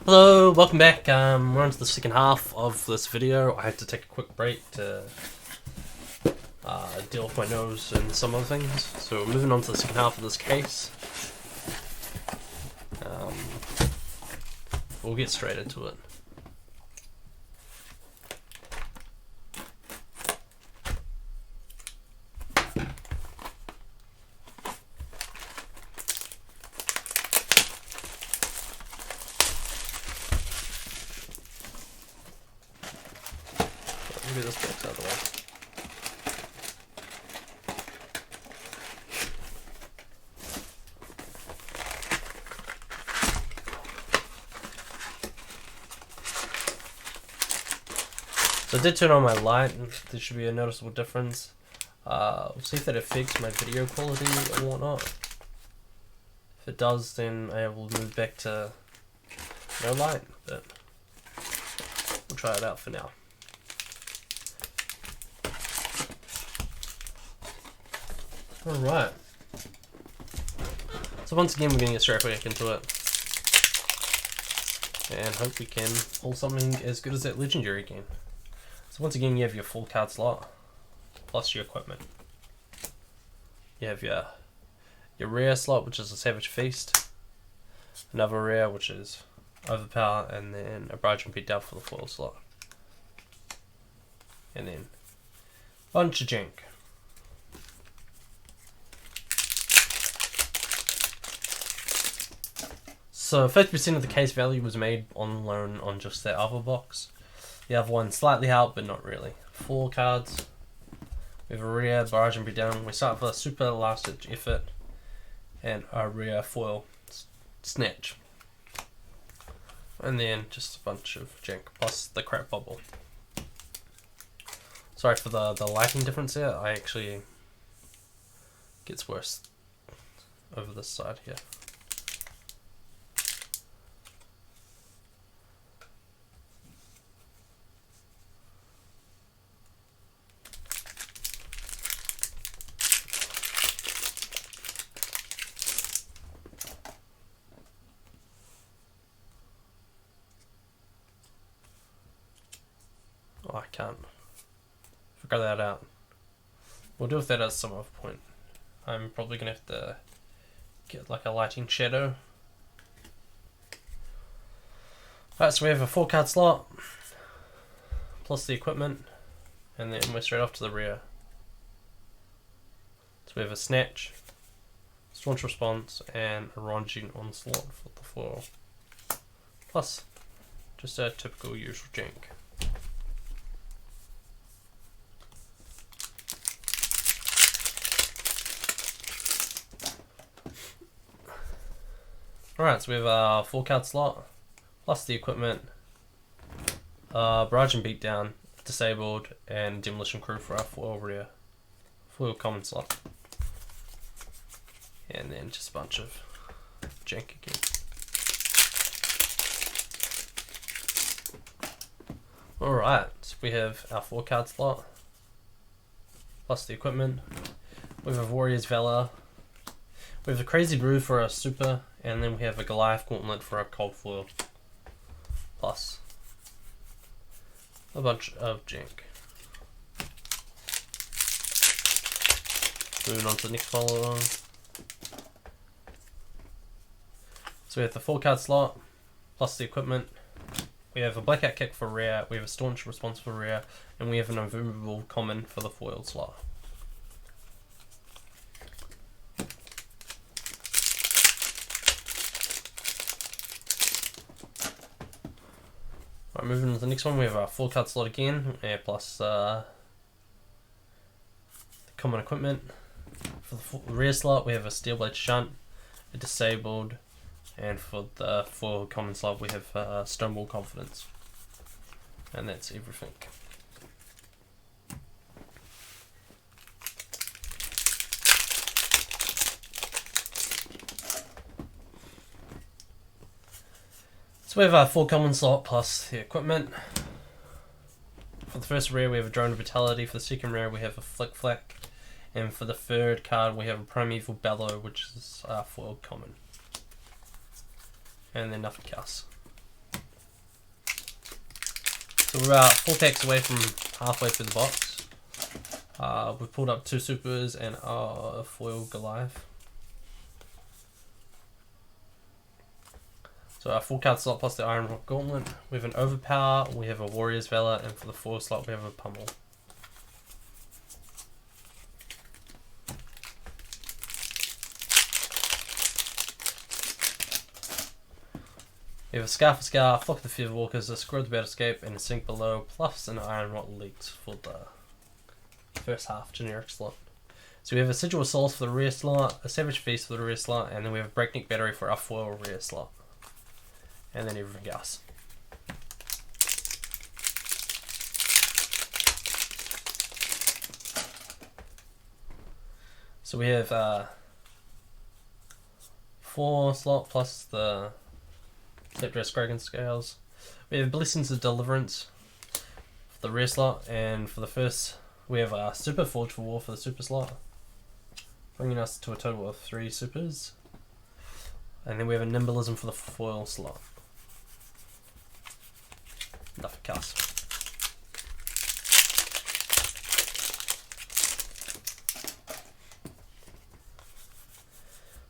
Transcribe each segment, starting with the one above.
Hello, welcome back. We're on to the second half of this video. I had to take a quick break to deal with my nose and some other things. So we're moving on to the second half of this case. We'll get straight into it. Maybe this box out of the way. So I did turn on my light, and there should be a noticeable difference. We'll see if that affects my video quality or whatnot. If it does, then I will move back to no light, but we'll try it out for now. Alright. So once again, we're going to get straight back into it. And hope we can pull something as good as that legendary game. So once again, you have your full card slot, plus your equipment. You have your rare slot, which is a Savage Feast. Another rare, which is Overpower, and then a Barrage and Beat Down for the foil slot. And then a bunch of jank. So 50% of the case value was made on loan on just that other box. The other one slightly helped, but not really. 4 cards. We have a rare, Barrage and Beat Down. We start with a super last ditch effort and a rare foil snatch. And then just a bunch of jank plus the crap bubble. Sorry for the lighting difference here. I actually gets worse over this side here. Oh, I can't figure that out. We'll deal with that at some other point. I'm probably going to have to get like a lighting shadow. Alright, so we have a 4 card slot, plus the equipment, and then we're straight off to the rear. So we have a Snatch, Staunch Response, and a Ronjin Onslaught for the foil. Plus, just a typical usual jank. Alright, so we have a 4 card slot, plus the equipment, Barrage and Beat Down, disabled, and Demolition Crew for our foil rear, foil common slot. And then just a bunch of jank again. Alright, so we have our 4 card slot, plus the equipment. We have a Warrior's Valor. We have a Crazy Brew for our super, and then we have a Goliath Gauntlet for our cold foil. Plus a bunch of jank. Moving on to the next follow on. So we have the 4 card slot, plus the equipment. We have a Blackout Kick for rare, we have a Staunch Response for rare, and we have an Invulnerable common for the foil slot. Alright, moving on to the next one, we have our 4 card slot again, plus the common equipment. For the rear slot, we have a Steelblade Shunt, a disabled, and for the foil common slot, we have Stonewall Confidence. And that's everything. So we have our 4 common slot plus the equipment. For the first rare, we have a Drone of Vitality. For the second rare, we have a Flick Flack. And for the third card, we have a Primeval Bellow, which is foiled common. And then nothing else. So we're about 4 packs away from halfway through the box. We've pulled up 2 supers and a foil Goliath. So our 4 card slot plus the Iron Rock Gauntlet. We have an Overpower, we have a Warrior's Valor, and for the foil slot we have a Pummel. We have a Scar for Scar, Flock of the Fear Walkers, a Scroll the Battle Escape, and a Sink Below, plus an Iron Rock Leaks for the first half generic slot. So we have a Sigil of Souls for the rear slot, a Savage Feast for the rear slot, and then we have a Breakneck Battery for our foil rear slot. And then everything else. So we have 4 slot plus the Scepter Kraken Scales. We have Blessings of Deliverance for the rear slot, and for the first we have a Super Forge for War for the super slot, bringing us to a total of 3 supers. And then we have a Nimblism for the foil slot. Nothing else.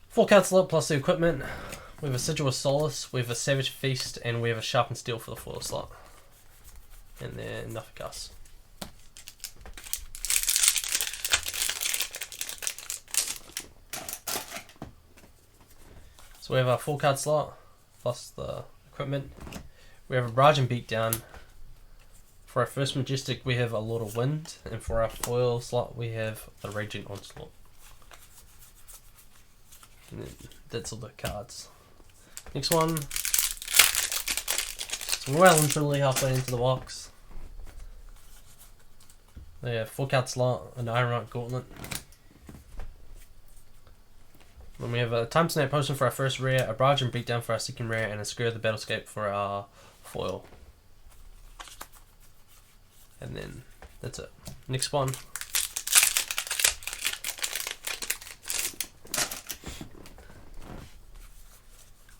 Four card slot plus the equipment. We have a Sigil of Solace, we have a Savage Feast, and we have a Sharpened Steel for the foil slot. And then nothing else. So we have our 4 card slot plus the equipment. We have a Barrage and Beatdown. For our first Majestic we have a Lord of Wind, and for our foil slot we have a Raging Onslaught. And then that's all the cards. Next one. So we're well and truly halfway into the box. They have 4 card slot, an Iron Rock Gauntlet. Then we have a Time Snap Potion for our first rare, a Barrage and Beatdown for our second rare, and a Scare of the Battlescape for our foil. And then that's it. Next one.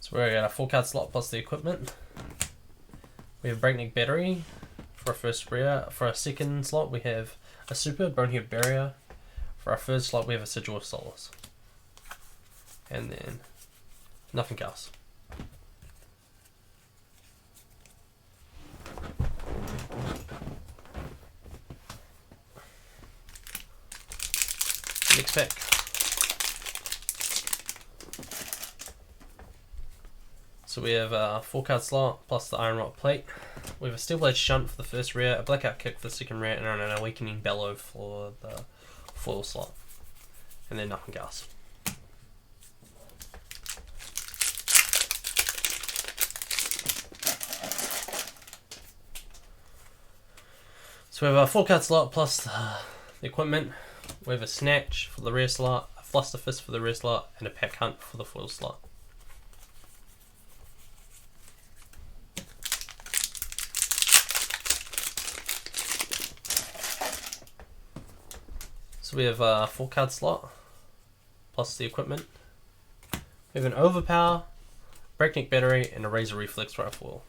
So we're at a 4 card slot plus the equipment. We have Breakneck Battery for our first rare. For our second slot we have a Super Bonehead Barrier. For our third slot we have a Sigil of Solace. And then nothing else. Next pack. So we have a 4 card slot plus the Iron Rock Plate. We have a Steel Blade Shunt for the first rare, a Blackout Kick for the second rare, and an Awakening Bellow for the foil slot. And then nothing else. So we have a 4 card slot plus the equipment. We have a Snatch for the rear slot, a Fluster Fist for the rear slot, and a Pack Hunt for the foil slot. So we have a 4 card slot plus the equipment. We have an Overpower, Breakneck Battery, and a Razor Reflex for our foil.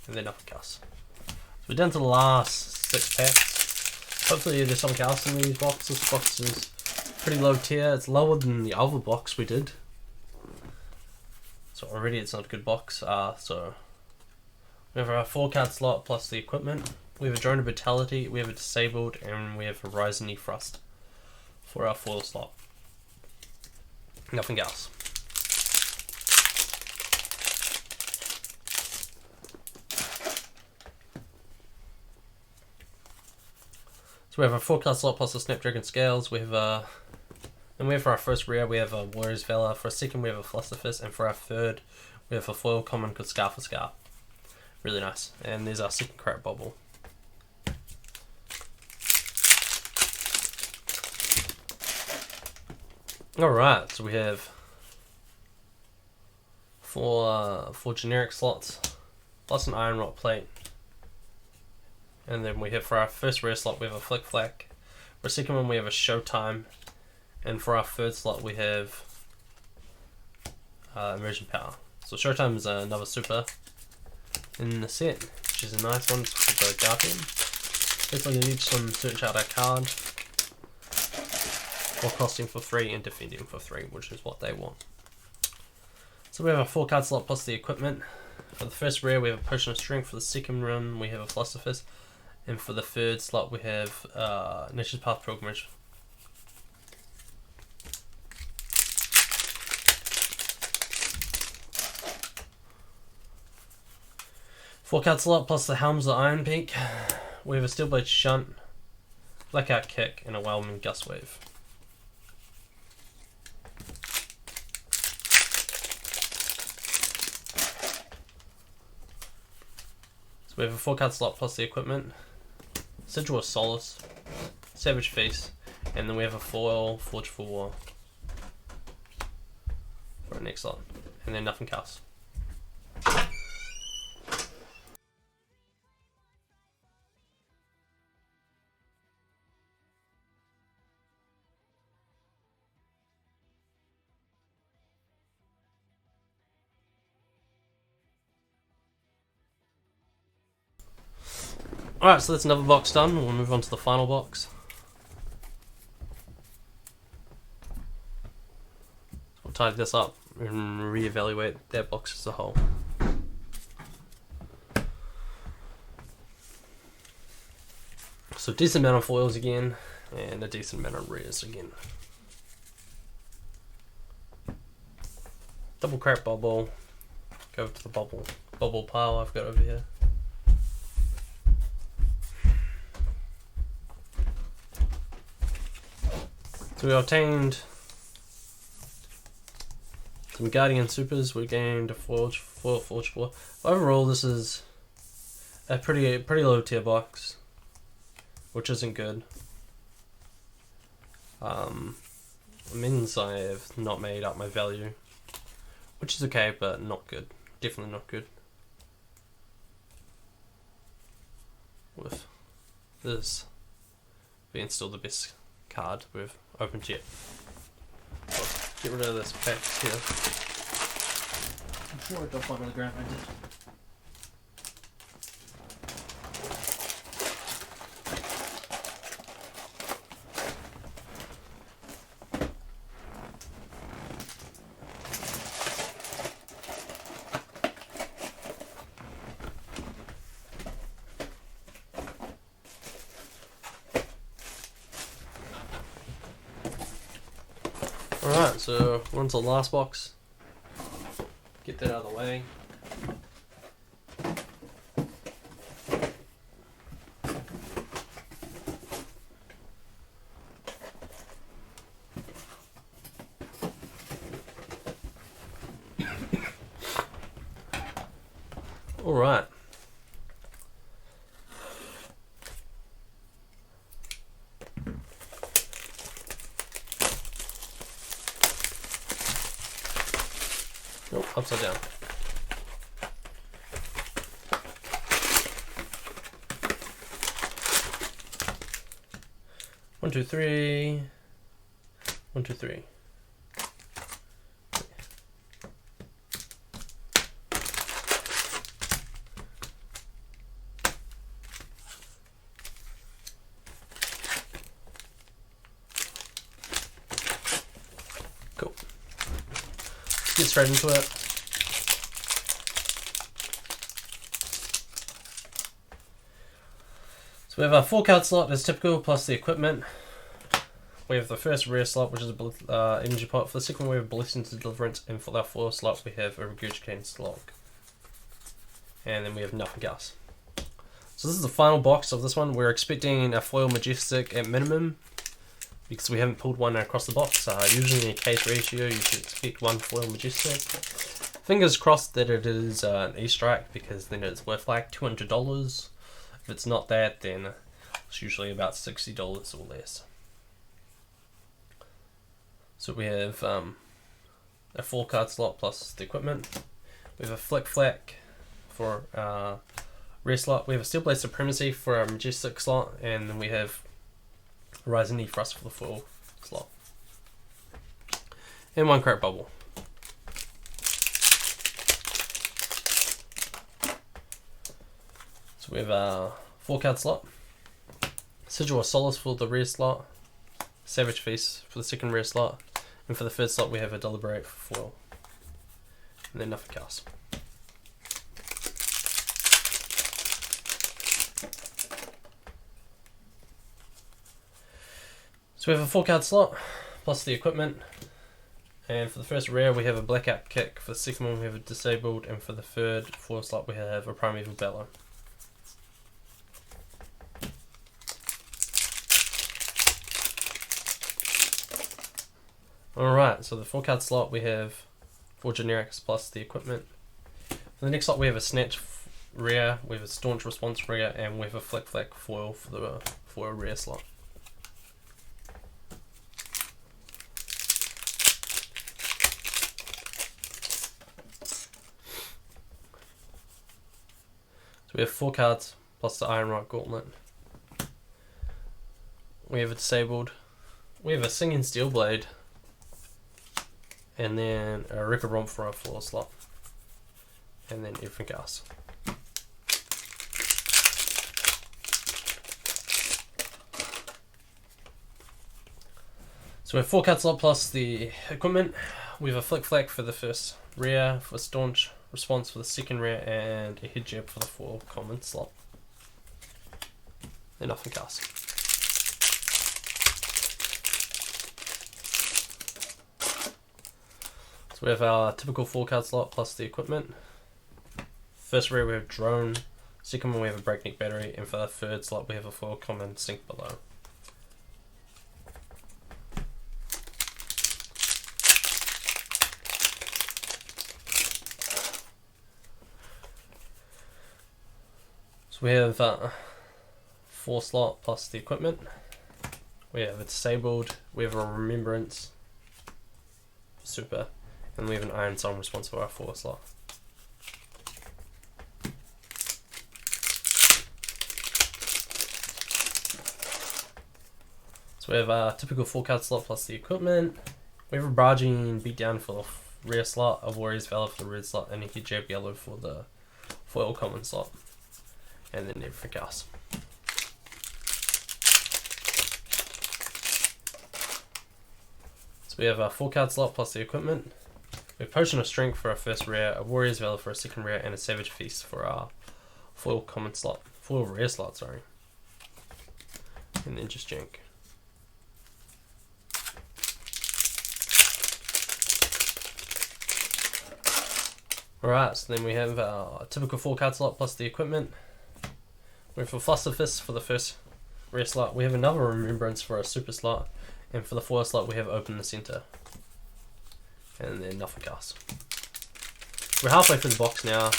And then nothing else. So we're down to the last 6 packs. Hopefully there's something else in these boxes. This box is pretty low tier. It's lower than the other box we did. So already it's not a good box. So we have our 4 card slot plus the equipment. We have a Drone of Brutality, we have a Disabled, and we have a Horizon Frost for our foil slot. Nothing else. So we have a 4 card slot plus the Snapdragon Scales. We have a, and we have for our first rare we have a Warrior's Valor. For our second we have a Fluster Fist, and for our third we have a foil common called Scar for Scar. Really nice. And there's our second crap bubble. Alright, so we have four generic slots, plus an Iron Rock Plate. And then we have for our first rare slot we have a Flick Flack. For our second one we have a Showtime. And for our third slot we have Immersion Power. So Showtime is another super in the set. which is a nice one for the Guardian. Basically, each one search out a card, or costing for 3 and defending for 3, which is what they want. So we have a 4 card slot plus the equipment. For the first rare, we have a Potion of Strength. For the second run, we have a Philosopher's. And for the third slot, we have Nature's Path Pilgrimage. Four card slot plus the Helms of Iron Peak. We have a Steelblade Shunt, Blackout Kick, and a Whelming Gust Wave. So we have a 4 card slot plus the equipment, Sigil of Solace, Savage Feast, and then we have a foil Forge for War for our next slot, and then nothing else. Alright, so that's another box done. We'll move on to the final box. We'll tidy this up and reevaluate that box as a whole. So decent amount of foils again, and a decent amount of rares again. Double crack bubble. Go to the bubble pile I've got over here. So we obtained some Guardian Supers. We gained a Forge 4. Overall, this is a pretty low tier box, which isn't good. It means I have not made up my value, which is okay, but not good. Definitely not good. With this being still the best card we've opened yet. Get rid of this pack here. I'm sure I dropped one on the ground. I did. Alright, so we're on to the last box. Get that out of the way. Alright. Nope, upside down. One, two, three. 1, 2, 3. Cool. Let's get straight into it. So we have a 4 card slot as typical, plus the equipment. We have the first rare slot, which is a energy pot. For the second one, we have Blessings of Deliverance, and for our fourth slot, we have a Regurgitating Slog. And then we have nothing else. So this is the final box of this one. We're expecting a foil Majestic at minimum, because we haven't pulled one across the box. Usually in a case ratio, you should expect one foil Majestic. Fingers crossed that it is an E-Strike, because then it's worth like $200. If it's not that, then it's usually about $60 or less. So we have a 4 card slot plus the equipment. We have a Flick Flack for rare slot. We have a Steelblade Supremacy for our Majestic slot, and then we have Rising Frost for the foil slot. And 1 crack bubble. So we have a 4-card slot, Sigil of Solace for the rear slot, Savage Feast for the second rear slot, and for the third slot we have a Deliberate foil, and then nothing else. So we have a 4-card slot, plus the equipment, and for the first rare we have a Blackout Kick, for the second one we have a Disabled, and for the third foil slot we have a Primeval Bellow. Alright, so the 4-card slot we have 4 generics plus the equipment. For the next slot we have a Snatch rare, we have a Staunch Response rare, and we have a Flick Flack foil for the foil rare slot. So we have 4 cards plus the Ironrot Gauntlet. We have a Disabled. We have a Singing Steelblade. And then a Record Romp for our floor slot. And then everything else. So we have 4 card slot plus the equipment. We have a Flick Flack for the first rare, for Staunch Response for the second rare, and a Head Jab for the foil common slot. Then nothing else. So we have our typical 4 card slot plus the equipment. First rare we have Drone, second one we have a Breakneck Battery, and for the third slot we have a foil common Sink Below. So we have 4 slot plus the equipment. We have a Disabled, we have a Remembrance, Super, and we have an Iron Song Response for our 4 slot. So we have a typical 4 card slot plus the equipment. We have a Barging Beatdown for the rear slot, a Warrior's Valor for the red slot, and a Head Jab Yellow for the foil common slot. And then everything else. So we have a 4 card slot plus the equipment. We have Potion of Strength for our first rare, a Warrior's Valor for a second rare, and a Savage Feast for our foil common slot. Foil rare slot, sorry. And then just jank. Alright, so then we have our typical 4 card slot plus the equipment. We have a Fluster Fist for the first rare slot. We have another Remembrance for our super slot. And for the foil slot we have Open the Center. And then nothing else. We're halfway through the box now.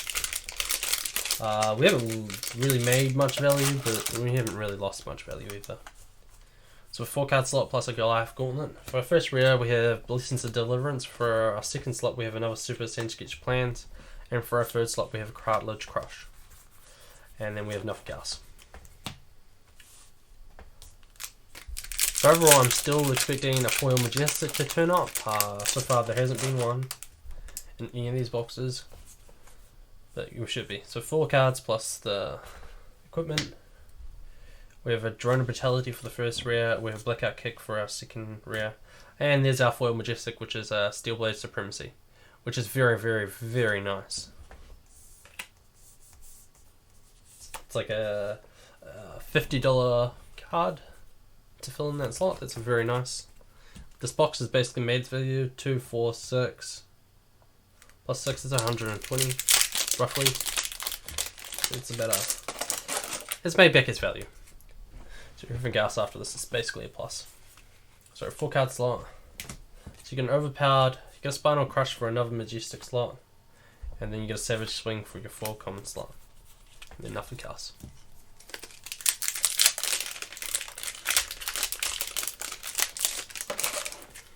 We haven't really made much value, but we haven't really lost much value either. So a 4 card slot plus a Goliath Gauntlet. For our first rare we have Blessings of Deliverance. For our second slot we have another Super Sand Sketch Plans. And for our third slot we have a Cartilage Crush. And then we have nothing else. So overall I'm still expecting a Foil Majestic to turn up. So far there hasn't been one in any of these boxes. But you should be. So 4 cards plus the equipment. We have a Drone of Brutality for the first rare. We have Blackout Kick for our second rare. And there's our Foil Majestic, which is a Steelblade Supremacy. Which is very, very, very nice. It's like a $50 card to fill in that slot. That's very nice. This box is basically made value 2, 4, 6. Plus 6 is 120, roughly. It's about it's made back its value. So everything else after this is basically a plus. So 4 card slot. So you get an Overpowered, you get a Spinal Crush for another Majestic slot, and then you get a Savage Swing for your 4 common slot. And then nothing else.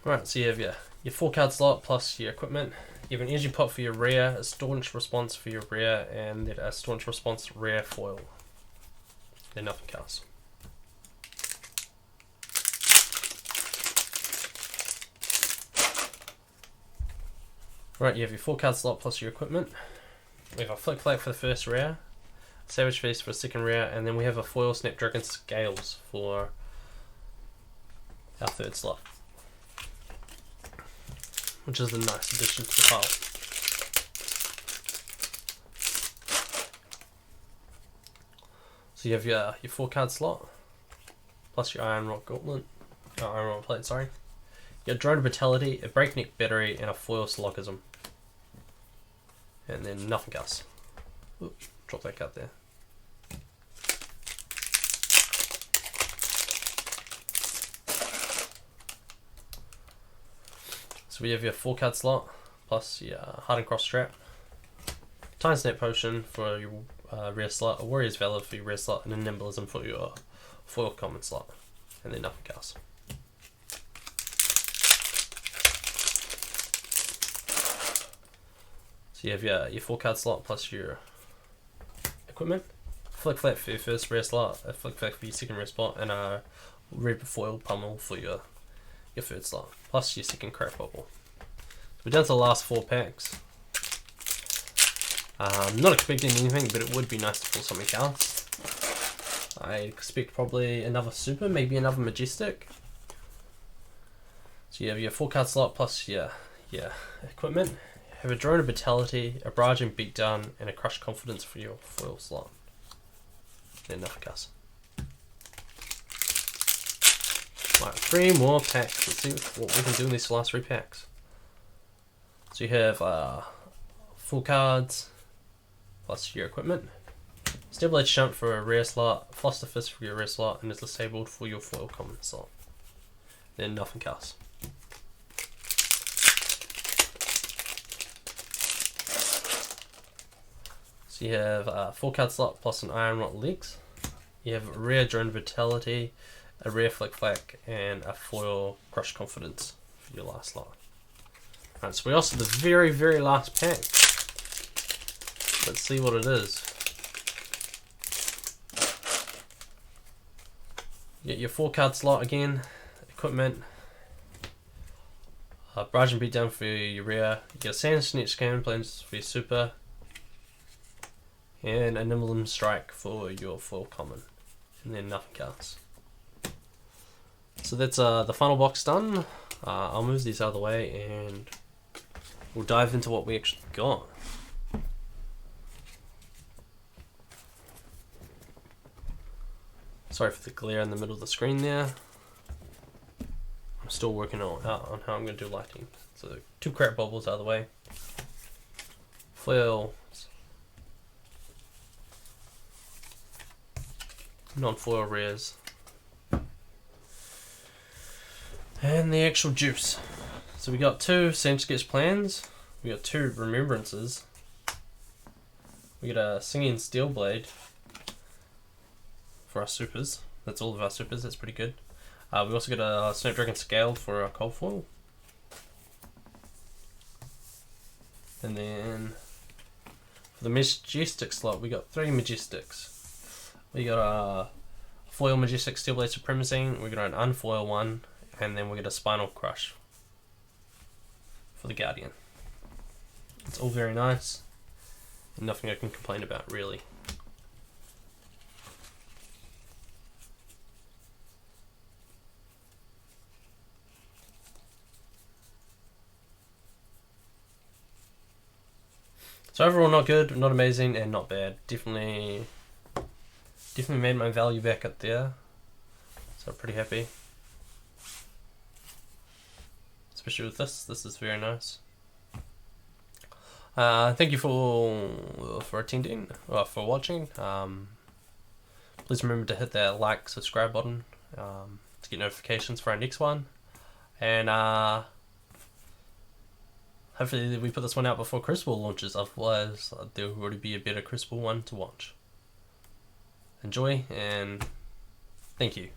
Alright, so you have your 4 card slot plus your equipment. You have an Energy Pot for your rare, a Staunch Response for your rare, and then a Staunch Response rare foil. Then nothing else. Alright, you have your 4 card slot plus your equipment. We have a Flick Flack for the first rare, Savage Feast for a second rare, and then we have a foil Snapdragon Scales for our third slot, which is a nice addition to the pile. So you have your 4-card slot, plus your Iron Rock Gauntlet, Iron Rock Plate, sorry. You got Drone of Vitality, a Breakneck Battery, and a foil Syllogism. And then nothing else. Ooh, drop that card there. So we have your 4-card slot, plus your Hardened Cross Strap, Time Snap Potion for your rare slot, a Warrior's Valor for your rare slot, and a Nimblism for your foil common slot. And then nothing else. So you have your 4-card slot plus your equipment, Flick Flap for your first rare slot, a Flick Flap for your second rare spot, and a red foil pummel for your third slot, plus your second crack bubble. So we're down to the last 4 packs. Not expecting anything, but it would be nice to pull something else. I expect probably another super, maybe another Majestic. So you have your 4-card slot plus your equipment. You have a Drone of Vitality, a Barrage and Beatdown, and a Crushed Confidence for your foil slot. Then nothing else. Right, 3 more packs. Let's see what we can do in these last 3 packs. So you have 4 cards plus your equipment. Stable Edge Jump for a rare slot, Fluster Fist for your rare slot, and is disabled for your foil common slot. Then nothing else. So you have a 4-card slot plus an Iron Rock Legs. You have a rare Drone Vitality, a rare Flick Flack, and a foil Crushed Confidence for your last slot. Right, so we also the very, very last pack. Let's see what it is. You get your 4-card slot again, equipment, Barrage and Beatdown for your rare, you get a Sand Snatch Game Plans for your super, and a Nimblism Strike for your foil common, and then nothing else. So that's the final box done. I'll move these out of the way and we'll dive into what we actually got. Sorry for the glare in the middle of the screen there. I'm still working out on how I'm going to do lighting. So 2 crack bubbles out of the way. Foils. Non-foil rares. And the actual juice. So we got 2 Sand Sketch Plans. We got 2 Remembrances. We got a Singing Steel Blade for our supers. That's all of our supers, that's pretty good. We also got a Snapdragon Scale for our cold foil. And then for the Majestic slot, we got 3 Majestics. We got a foil Majestic Steel Blade Supremacy, we got an unfoil one, and then we got a Spinal Crush for the Guardian. It's all very nice, and nothing I can complain about really. So overall, not good, not amazing, and not bad. Definitely made my value back up there. So pretty happy. Especially with this. This is very nice. Thank you for attending, or for watching. Please remember to hit that like, subscribe button to get notifications for our next one. And hopefully we put this one out before Crucible launches, otherwise there will already be a better Crucible one to watch. Enjoy, and thank you.